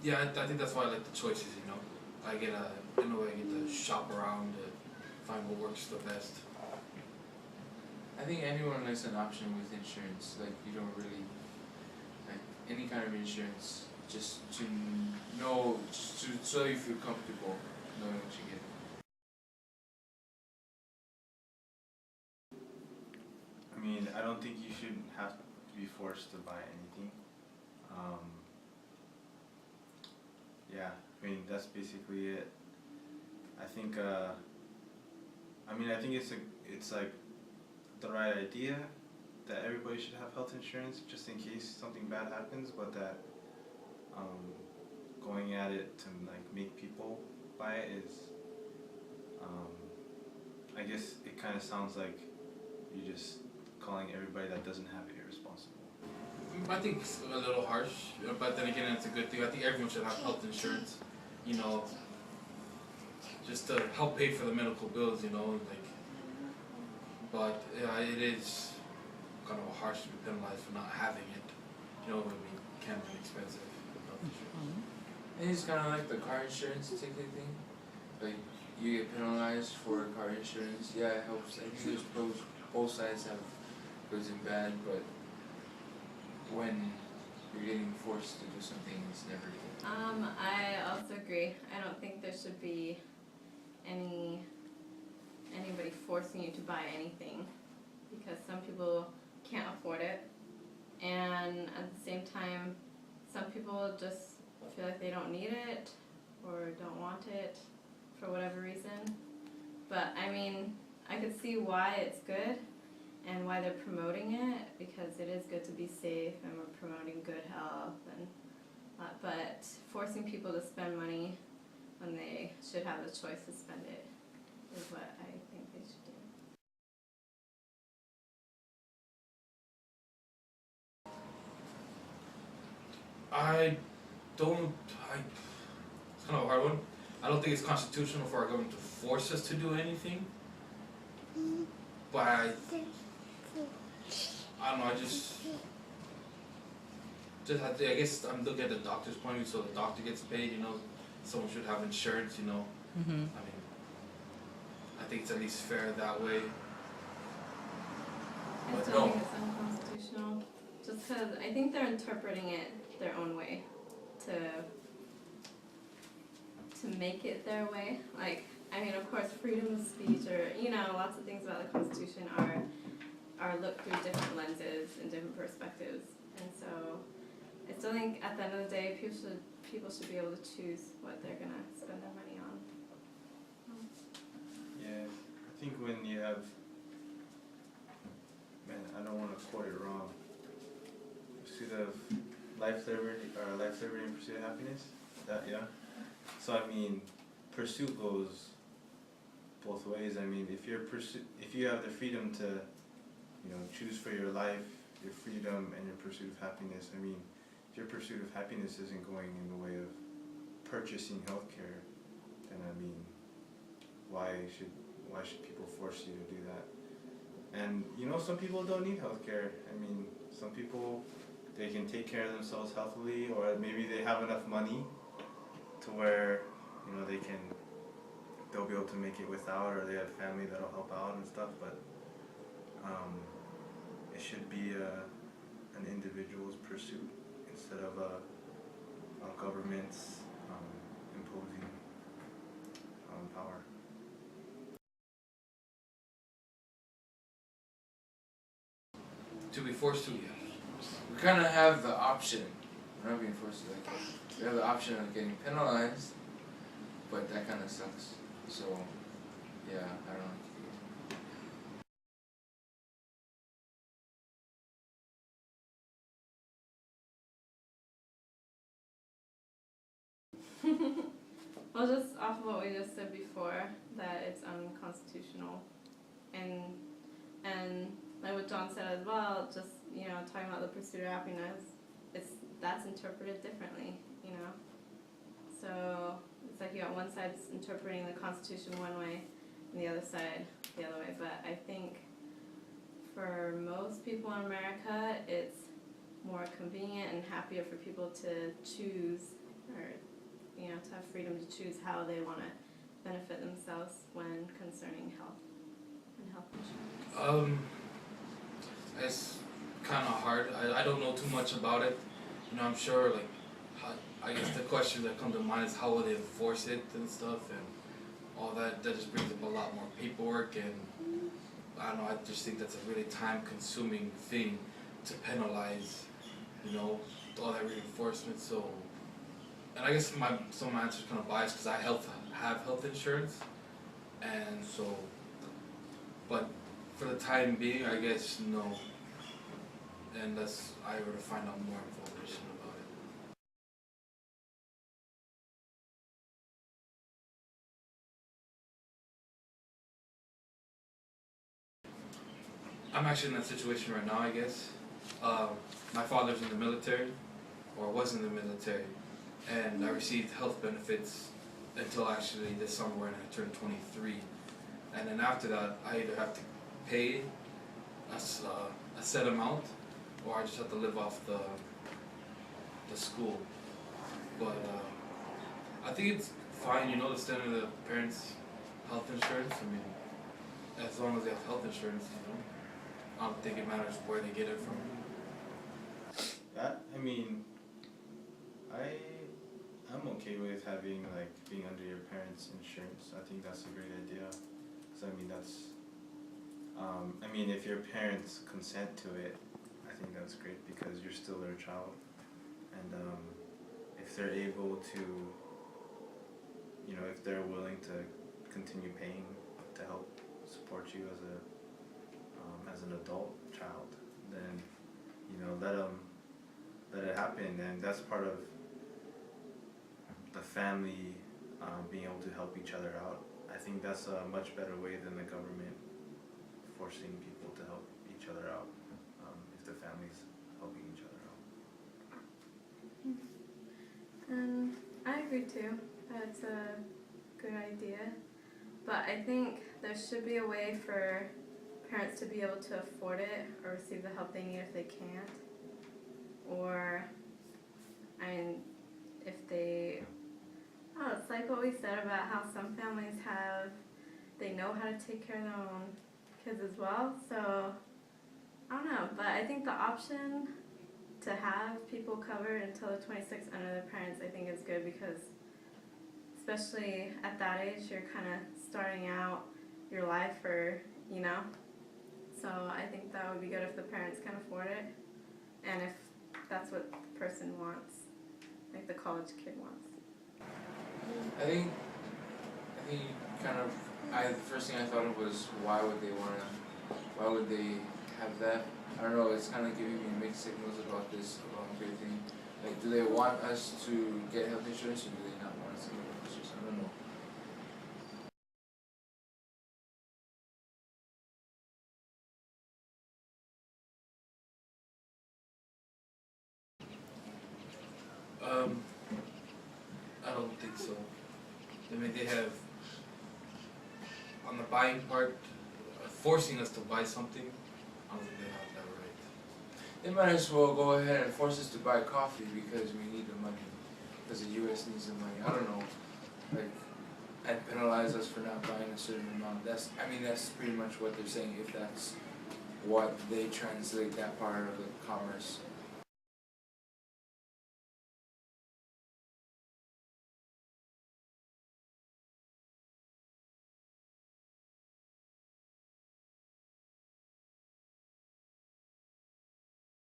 Yeah, I think that's why I like the choices. I get in a way I get to shop around to find what works the best. I think anyone likes an option with insurance. Like you don't really like any kind of insurance, just to know, so you feel comfortable knowing what you get. I mean, I don't think you should have to be forced to buy anything. Um, yeah, I mean that's basically it. I think. I think it's like the right idea that everybody should have health insurance just in case something bad happens, but that going at it to like make people buy it is, I guess it kind of sounds like you're just calling everybody that doesn't have it irresponsible. I think it's a little harsh, but then again, it's a good thing. I think everyone should have health insurance, just to help pay for the medical bills, But it is kind of harsh to be penalized for not having it. It can be expensive. Health insurance. I think it's kind of like the car insurance ticket thing. Like you get penalized for car insurance. Yeah, it helps. I think there's pros. Both sides have goods and bad, but when you're getting forced to do something, it's never good. I also agree. I don't think there should be anybody forcing you to buy anything, because some people can't afford it, and at the same time some people just feel like they don't need it or don't want it for whatever reason. But I mean, I could see why it's good and why they're promoting it, because it is good to be safe and we're promoting good health, and but forcing people to spend money when they should have the choice to spend it is what I think they should do. It's kind of a hard one. I don't think it's constitutional for our government to force us to do anything. But I don't know, I guess I'm looking at the doctor's point of view, so the doctor gets paid, someone should have insurance, Mm-hmm. I think it's at least fair that way. I But still no. think it's unconstitutional, just because I think they're interpreting it their own way, to make it their way. Like, I mean, of course, freedom of speech, or lots of things about the Constitution are looked through different lenses and different perspectives, and so I still think at the end of the day, people should be able to choose what they're gonna spend their money on. Yeah, I think when you have, man, I don't want to quote it wrong. Pursuit of life, liberty, and pursuit of happiness. Yeah. So I mean, pursuit goes both ways. I mean, if you have the freedom to, choose for your life, your freedom, and your pursuit of happiness. I mean, if your pursuit of happiness isn't going in the way of purchasing healthcare, then I mean, why should people force you to do that? And some people don't need healthcare. I mean, some people, they can take care of themselves healthily, or maybe they have enough money to where they'll be able to make it without, or they have family that'll help out and stuff. But it should be an individual's pursuit instead of a government's imposing power. To be forced to, yeah. We kind of have the option. We're not being forced to, like, we have the option of getting penalized, but that kind of sucks. So, yeah, I don't know. Well, just off of what we just said before, that it's unconstitutional, and like what John said as well, just talking about the pursuit of happiness, that's interpreted differently, So it's like you got one side interpreting the Constitution one way, and the other side the other way. But I think for most people in America, it's more convenient and happier for people to choose or to have freedom to choose how they want to benefit themselves when concerning health and health insurance. It's kind of hard. I don't know too much about it. I'm sure, like, I guess the question that comes to mind is how will they enforce it and stuff and all that. That just brings up a lot more paperwork, and I don't know, I just think that's a really time-consuming thing to penalize, all that reinforcement. So, and I guess some of my answers kind of biased because I have health insurance, and so, but for the time being, I guess no, unless I were to find out more information about it. I'm actually in that situation right now, I guess. My father's in the military, or was in the military, and I received health benefits until actually this summer when I turned 23. And then after that, I either have to pay a set amount, or I just have to live off the school. But I think it's fine, the standard of the parents' health insurance. I mean, as long as they have health insurance, I don't think it matters where they get it from. I'm okay with having being under your parents' insurance. I think that's a great idea. Cause if your parents consent to it, I think that's great because you're still their child, and if they're able to, if they're willing to continue paying to help support you as an adult child, then let it happen, and that's part of the family being able to help each other out. I think that's a much better way than the government forcing people to help each other out if the family's helping each other out. And I agree too. That's a good idea. But I think there should be a way for parents to be able to afford it or receive the help they need if they can't. Or, if they, it's like what we said about how some families they know how to take care of their own kids as well. So, I don't know, but I think the option to have people covered until the 26 under their parents, I think is good because especially at that age, you're kind of starting out your life so I think that would be good if the parents can afford it and if that's what the person wants, like the college kid wants. I think the first thing I thought of was why would they have that? I don't know, it's kind of giving me mixed signals about this ObamaCare thing. Like, do they want us to get health insurance or do they not want us to get health insurance? I don't know. I don't think so. They have, on the buying part, forcing us to buy something, I don't think they have that right. They might as well go ahead and force us to buy coffee because we need the money, because the U.S. needs the money. I don't know, and penalize us for not buying a certain amount. That's pretty much what they're saying if that's what they translate that part of the commerce